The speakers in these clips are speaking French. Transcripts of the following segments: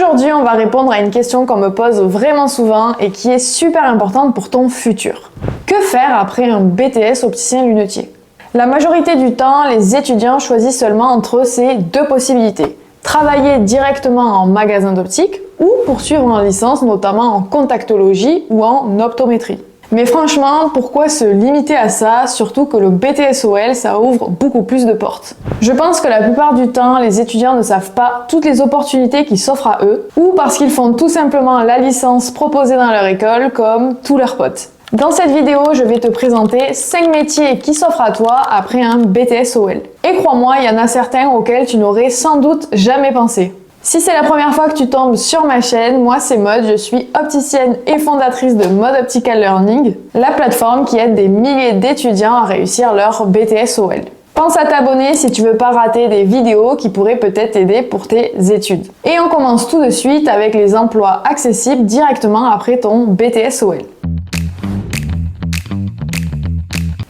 Aujourd'hui, on va répondre à une question qu'on me pose vraiment souvent et qui est super importante pour ton futur. Que faire après un BTS opticien lunetier? La majorité du temps, les étudiants choisissent seulement entre ces deux possibilités. Travailler directement en magasin d'optique ou poursuivre en licence, notamment en contactologie ou en optométrie. Mais franchement, pourquoi se limiter à ça, surtout que le BTS-OL, ça ouvre beaucoup plus de portes? Je pense que la plupart du temps, les étudiants ne savent pas toutes les opportunités qui s'offrent à eux, ou parce qu'ils font tout simplement la licence proposée dans leur école, comme tous leurs potes. Dans cette vidéo, je vais te présenter 5 métiers qui s'offrent à toi après un BTS-OL. Et crois-moi, il y en a certains auxquels tu n'aurais sans doute jamais pensé. Si c'est la première fois que tu tombes sur ma chaîne, moi c'est Maud, je suis opticienne et fondatrice de Maud Optical Learning, la plateforme qui aide des milliers d'étudiants à réussir leur BTS-OL. Pense à t'abonner si tu veux pas rater des vidéos qui pourraient peut-être t'aider pour tes études. Et on commence tout de suite avec les emplois accessibles directement après ton BTS-OL.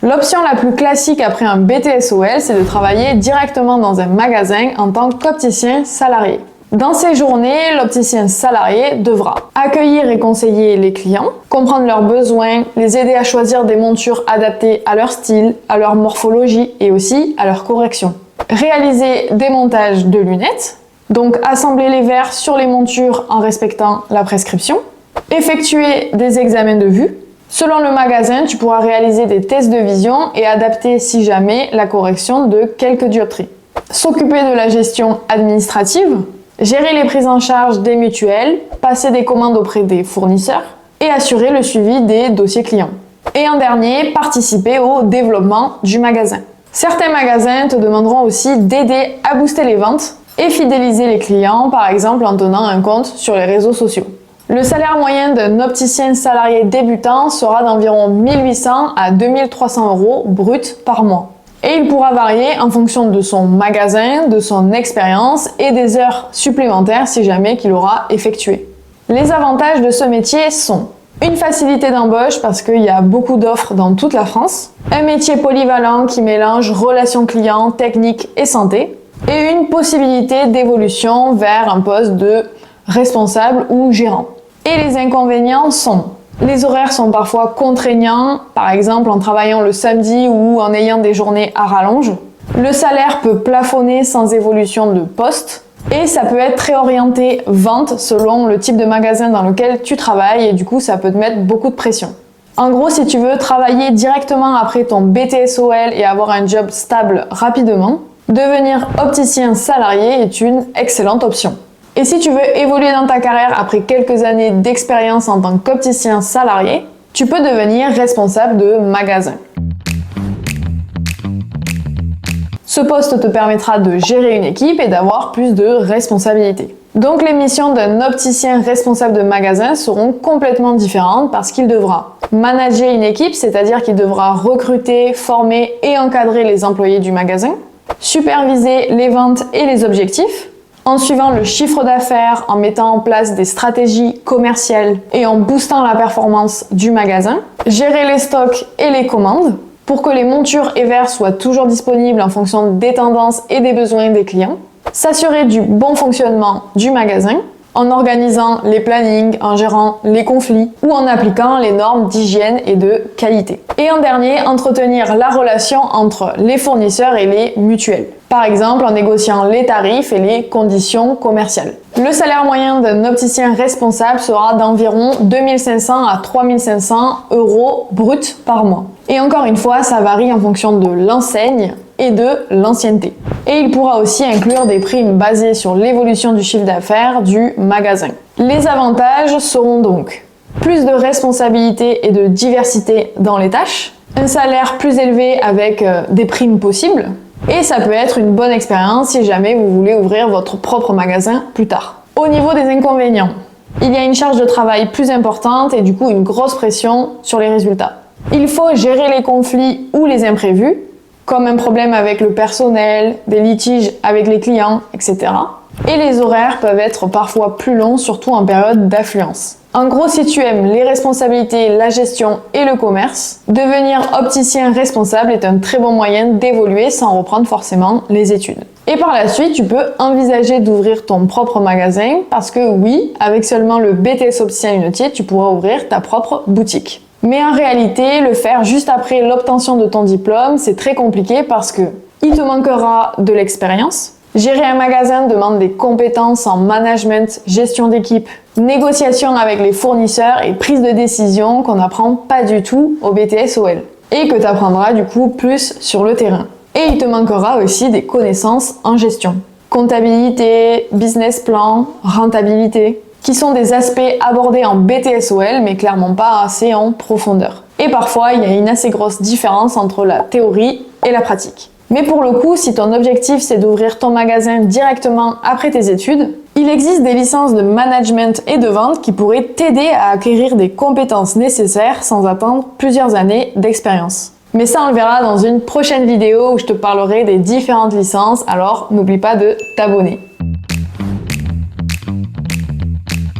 L'option la plus classique après un BTS-OL, c'est de travailler directement dans un magasin en tant qu'opticien salarié. Dans ces journées, l'opticien salarié devra accueillir et conseiller les clients, comprendre leurs besoins, les aider à choisir des montures adaptées à leur style, à leur morphologie et aussi à leur correction. Réaliser des montages de lunettes, donc assembler les verres sur les montures en respectant la prescription. Effectuer des examens de vue. Selon le magasin, tu pourras réaliser des tests de vision et adapter si jamais la correction de quelques dioptries. S'occuper de la gestion administrative. Gérer les prises en charge des mutuelles, passer des commandes auprès des fournisseurs et assurer le suivi des dossiers clients. Et en dernier, participer au développement du magasin. Certains magasins te demanderont aussi d'aider à booster les ventes et fidéliser les clients, par exemple en tenant un compte sur les réseaux sociaux. Le salaire moyen d'un opticien salarié débutant sera d'environ 1800 à 2300 € brut par mois. Et il pourra varier en fonction de son magasin, de son expérience et des heures supplémentaires si jamais qu'il aura effectué. Les avantages de ce métier sont une facilité d'embauche parce qu'il y a beaucoup d'offres dans toute la France, un métier polyvalent qui mélange relations clients, technique et santé, et une possibilité d'évolution vers un poste de responsable ou gérant. Et les inconvénients sont: les horaires sont parfois contraignants, par exemple en travaillant le samedi ou en ayant des journées à rallonge. Le salaire peut plafonner sans évolution de poste. Et ça peut être très orienté vente selon le type de magasin dans lequel tu travailles et du coup ça peut te mettre beaucoup de pression. En gros, si tu veux travailler directement après ton BTS-OL et avoir un job stable rapidement, devenir opticien salarié est une excellente option. Et si tu veux évoluer dans ta carrière après quelques années d'expérience en tant qu'opticien salarié, tu peux devenir responsable de magasin. Ce poste te permettra de gérer une équipe et d'avoir plus de responsabilités. Donc les missions d'un opticien responsable de magasin seront complètement différentes parce qu'il devra manager une équipe, c'est-à-dire qu'il devra recruter, former et encadrer les employés du magasin, superviser les ventes et les objectifs, en suivant le chiffre d'affaires, en mettant en place des stratégies commerciales et en boostant la performance du magasin, gérer les stocks et les commandes pour que les montures et verres soient toujours disponibles en fonction des tendances et des besoins des clients, s'assurer du bon fonctionnement du magasin en organisant les plannings, en gérant les conflits ou en appliquant les normes d'hygiène et de qualité. Et en dernier, entretenir la relation entre les fournisseurs et les mutuelles. Par exemple, en négociant les tarifs et les conditions commerciales. Le salaire moyen d'un opticien responsable sera d'environ 2500 à 3500 € brut par mois. Et encore une fois, ça varie en fonction de l'enseigne et de l'ancienneté. Et il pourra aussi inclure des primes basées sur l'évolution du chiffre d'affaires du magasin. Les avantages seront donc plus de responsabilité et de diversité dans les tâches, un salaire plus élevé avec des primes possibles, et ça peut être une bonne expérience si jamais vous voulez ouvrir votre propre magasin plus tard. Au niveau des inconvénients, il y a une charge de travail plus importante et du coup une grosse pression sur les résultats. Il faut gérer les conflits ou les imprévus, comme un problème avec le personnel, des litiges avec les clients, etc. Et les horaires peuvent être parfois plus longs, surtout en période d'affluence. En gros, si tu aimes les responsabilités, la gestion et le commerce, devenir opticien responsable est un très bon moyen d'évoluer sans reprendre forcément les études. Et par la suite, tu peux envisager d'ouvrir ton propre magasin parce que oui, avec seulement le BTS opticien lunetier, tu pourras ouvrir ta propre boutique. Mais en réalité, le faire juste après l'obtention de ton diplôme, c'est très compliqué parce que il te manquera de l'expérience. Gérer un magasin demande des compétences en management, gestion d'équipe, négociation avec les fournisseurs et prise de décision qu'on n'apprend pas du tout au BTS OL et que tu apprendras du coup plus sur le terrain. Et il te manquera aussi des connaissances en gestion. Comptabilité, business plan, rentabilité, qui sont des aspects abordés en BTS OL mais clairement pas assez en profondeur. Et parfois, il y a une assez grosse différence entre la théorie et la pratique. Mais pour le coup, si ton objectif c'est d'ouvrir ton magasin directement après tes études, il existe des licences de management et de vente qui pourraient t'aider à acquérir des compétences nécessaires sans attendre plusieurs années d'expérience. Mais ça, on le verra dans une prochaine vidéo où je te parlerai des différentes licences, alors n'oublie pas de t'abonner.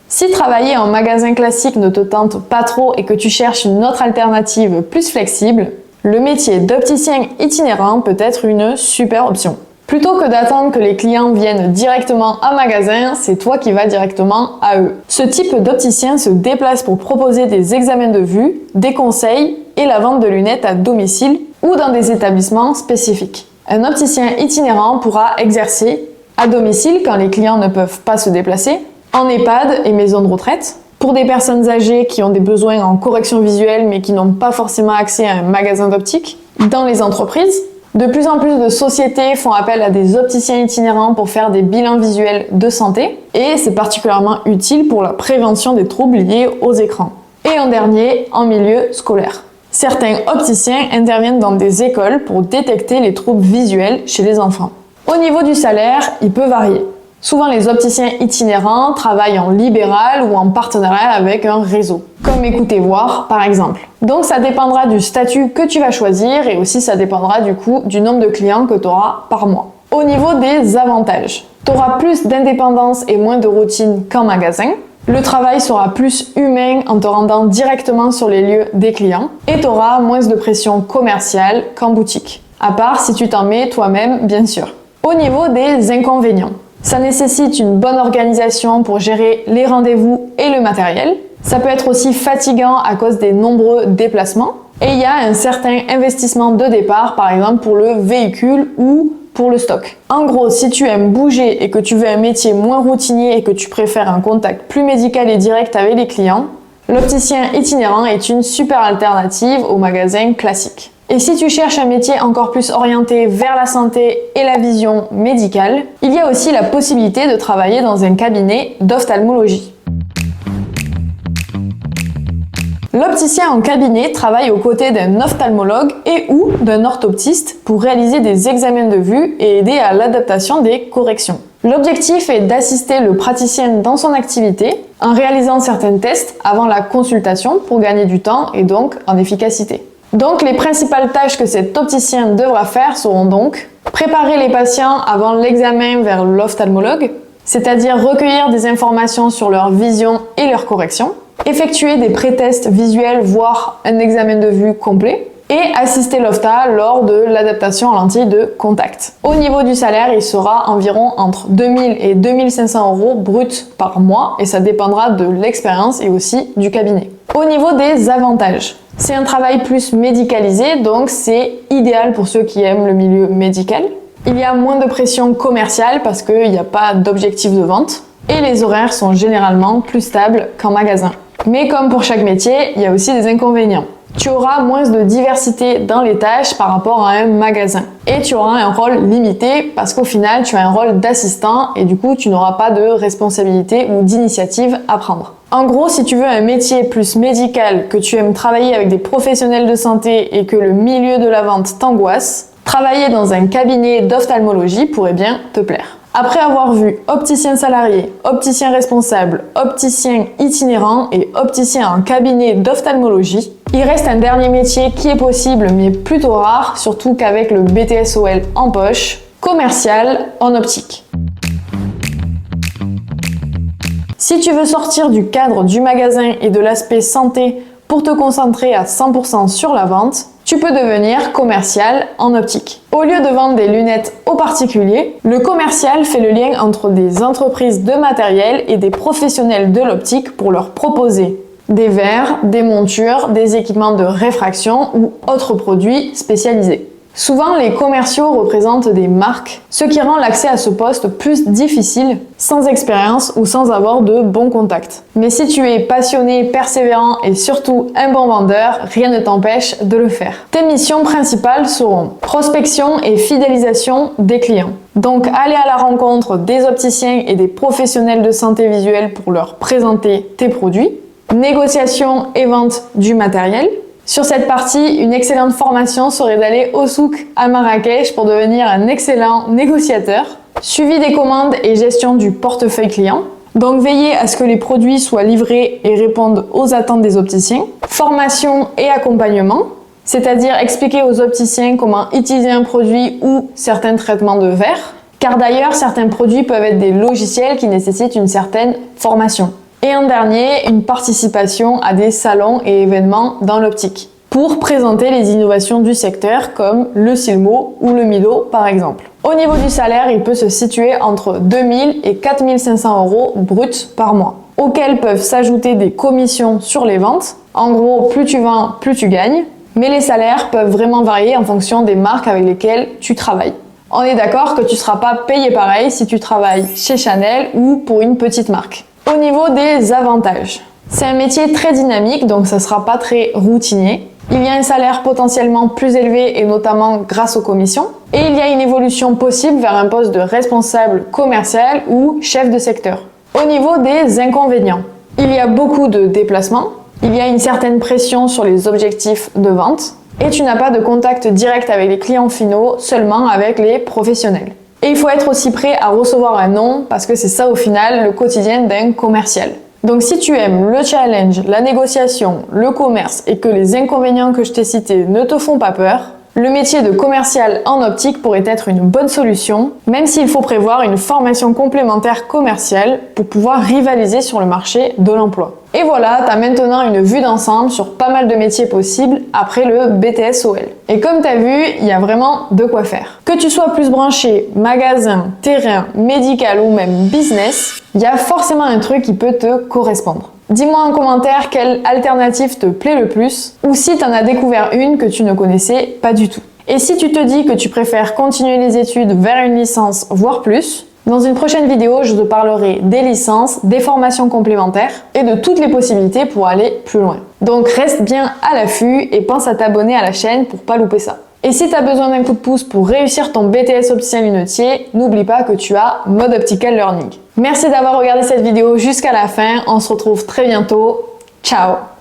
Si travailler en magasin classique ne te tente pas trop et que tu cherches une autre alternative plus flexible, le métier d'opticien itinérant peut être une super option. Plutôt que d'attendre que les clients viennent directement en magasin, c'est toi qui vas directement à eux. Ce type d'opticien se déplace pour proposer des examens de vue, des conseils et la vente de lunettes à domicile ou dans des établissements spécifiques. Un opticien itinérant pourra exercer à domicile quand les clients ne peuvent pas se déplacer, en EHPAD et maison de retraite, pour des personnes âgées qui ont des besoins en correction visuelle mais qui n'ont pas forcément accès à un magasin d'optique, dans les entreprises. De plus en plus de sociétés font appel à des opticiens itinérants pour faire des bilans visuels de santé et c'est particulièrement utile pour la prévention des troubles liés aux écrans. Et en dernier, en milieu scolaire. Certains opticiens interviennent dans des écoles pour détecter les troubles visuels chez les enfants. Au niveau du salaire, il peut varier. Souvent, les opticiens itinérants travaillent en libéral ou en partenariat avec un réseau, comme Écoutez Voir par exemple. Donc ça dépendra du statut que tu vas choisir et aussi ça dépendra du coup du nombre de clients que tu auras par mois. Au niveau des avantages, tu auras plus d'indépendance et moins de routine qu'en magasin. Le travail sera plus humain en te rendant directement sur les lieux des clients et tu auras moins de pression commerciale qu'en boutique. À part si tu t'en mets toi-même, bien sûr. Au niveau des inconvénients, ça nécessite une bonne organisation pour gérer les rendez-vous et le matériel. Ça peut être aussi fatigant à cause des nombreux déplacements. Et il y a un certain investissement de départ, par exemple pour le véhicule ou pour le stock. En gros, si tu aimes bouger et que tu veux un métier moins routinier et que tu préfères un contact plus médical et direct avec les clients, l'opticien itinérant est une super alternative au magasin classique. Et si tu cherches un métier encore plus orienté vers la santé et la vision médicale, il y a aussi la possibilité de travailler dans un cabinet d'ophtalmologie. L'opticien en cabinet travaille aux côtés d'un ophtalmologue et ou d'un orthoptiste pour réaliser des examens de vue et aider à l'adaptation des corrections. L'objectif est d'assister le praticien dans son activité en réalisant certains tests avant la consultation pour gagner du temps et donc en efficacité. Donc les principales tâches que cet opticien devra faire seront donc préparer les patients avant l'examen vers l'ophtalmologue, c'est-à-dire recueillir des informations sur leur vision et leur correction, effectuer des pré-tests visuels voire un examen de vue complet et assister l'ophta lors de l'adaptation en lentilles de contact. Au niveau du salaire, il sera environ entre 2000 et 2500 euros bruts par mois et ça dépendra de l'expérience et aussi du cabinet. Au niveau des avantages, c'est un travail plus médicalisé, donc c'est idéal pour ceux qui aiment le milieu médical. Il y a moins de pression commerciale parce qu'il n'y a pas d'objectif de vente et les horaires sont généralement plus stables qu'en magasin. Mais comme pour chaque métier, il y a aussi des inconvénients. Tu auras moins de diversité dans les tâches par rapport à un magasin. Et tu auras un rôle limité parce qu'au final, tu as un rôle d'assistant et du coup, tu n'auras pas de responsabilité ou d'initiative à prendre. En gros, si tu veux un métier plus médical, que tu aimes travailler avec des professionnels de santé et que le milieu de la vente t'angoisse, travailler dans un cabinet d'ophtalmologie pourrait bien te plaire. Après avoir vu opticien salarié, opticien responsable, opticien itinérant et opticien en cabinet d'ophtalmologie, il reste un dernier métier qui est possible mais plutôt rare, surtout qu'avec le BTS OL en poche, commercial en optique. Si tu veux sortir du cadre du magasin et de l'aspect santé pour te concentrer à 100% sur la vente, tu peux devenir commercial en optique. Au lieu de vendre des lunettes aux particuliers, le commercial fait le lien entre des entreprises de matériel et des professionnels de l'optique pour leur proposer des verres, des montures, des équipements de réfraction ou autres produits spécialisés. Souvent, les commerciaux représentent des marques, ce qui rend l'accès à ce poste plus difficile, sans expérience ou sans avoir de bons contacts. Mais si tu es passionné, persévérant et surtout un bon vendeur, rien ne t'empêche de le faire. Tes missions principales seront prospection et fidélisation des clients. Donc, aller à la rencontre des opticiens et des professionnels de santé visuelle pour leur présenter tes produits, négociation et vente du matériel. Sur cette partie, une excellente formation serait d'aller au souk à Marrakech pour devenir un excellent négociateur. Suivi des commandes et gestion du portefeuille client. Donc veiller à ce que les produits soient livrés et répondent aux attentes des opticiens. Formation et accompagnement, c'est-à-dire expliquer aux opticiens comment utiliser un produit ou certains traitements de verre. Car d'ailleurs, certains produits peuvent être des logiciels qui nécessitent une certaine formation. Et en dernier, une participation à des salons et événements dans l'optique pour présenter les innovations du secteur comme le Silmo ou le Mido par exemple. Au niveau du salaire, il peut se situer entre 2000 et 4500 euros bruts par mois, auxquels peuvent s'ajouter des commissions sur les ventes. En gros, plus tu vends, plus tu gagnes, mais les salaires peuvent vraiment varier en fonction des marques avec lesquelles tu travailles. On est d'accord que tu ne seras pas payé pareil si tu travailles chez Chanel ou pour une petite marque. Au niveau des avantages, c'est un métier très dynamique, donc ça ne sera pas très routinier. Il y a un salaire potentiellement plus élevé et notamment grâce aux commissions. Et il y a une évolution possible vers un poste de responsable commercial ou chef de secteur. Au niveau des inconvénients, il y a beaucoup de déplacements, il y a une certaine pression sur les objectifs de vente et tu n'as pas de contact direct avec les clients finaux, seulement avec les professionnels. Et il faut être aussi prêt à recevoir un non parce que c'est ça au final le quotidien d'un commercial. Donc si tu aimes le challenge, la négociation, le commerce et que les inconvénients que je t'ai cités ne te font pas peur, le métier de commercial en optique pourrait être une bonne solution, même s'il faut prévoir une formation complémentaire commerciale pour pouvoir rivaliser sur le marché de l'emploi. Et voilà, tu as maintenant une vue d'ensemble sur pas mal de métiers possibles après le BTS-OL. Et comme tu as vu, il y a vraiment de quoi faire. Que tu sois plus branché magasin, terrain, médical ou même business, il y a forcément un truc qui peut te correspondre. Dis-moi en commentaire quelle alternative te plaît le plus ou si tu en as découvert une que tu ne connaissais pas du tout. Et si tu te dis que tu préfères continuer les études vers une licence, voire plus, dans une prochaine vidéo, je te parlerai des licences, des formations complémentaires et de toutes les possibilités pour aller plus loin. Donc reste bien à l'affût et pense à t'abonner à la chaîne pour pas louper ça. Et si tu as besoin d'un coup de pouce pour réussir ton BTS opticien lunetier, n'oublie pas que tu as Mode Optical Learning. Merci d'avoir regardé cette vidéo jusqu'à la fin, on se retrouve très bientôt. Ciao!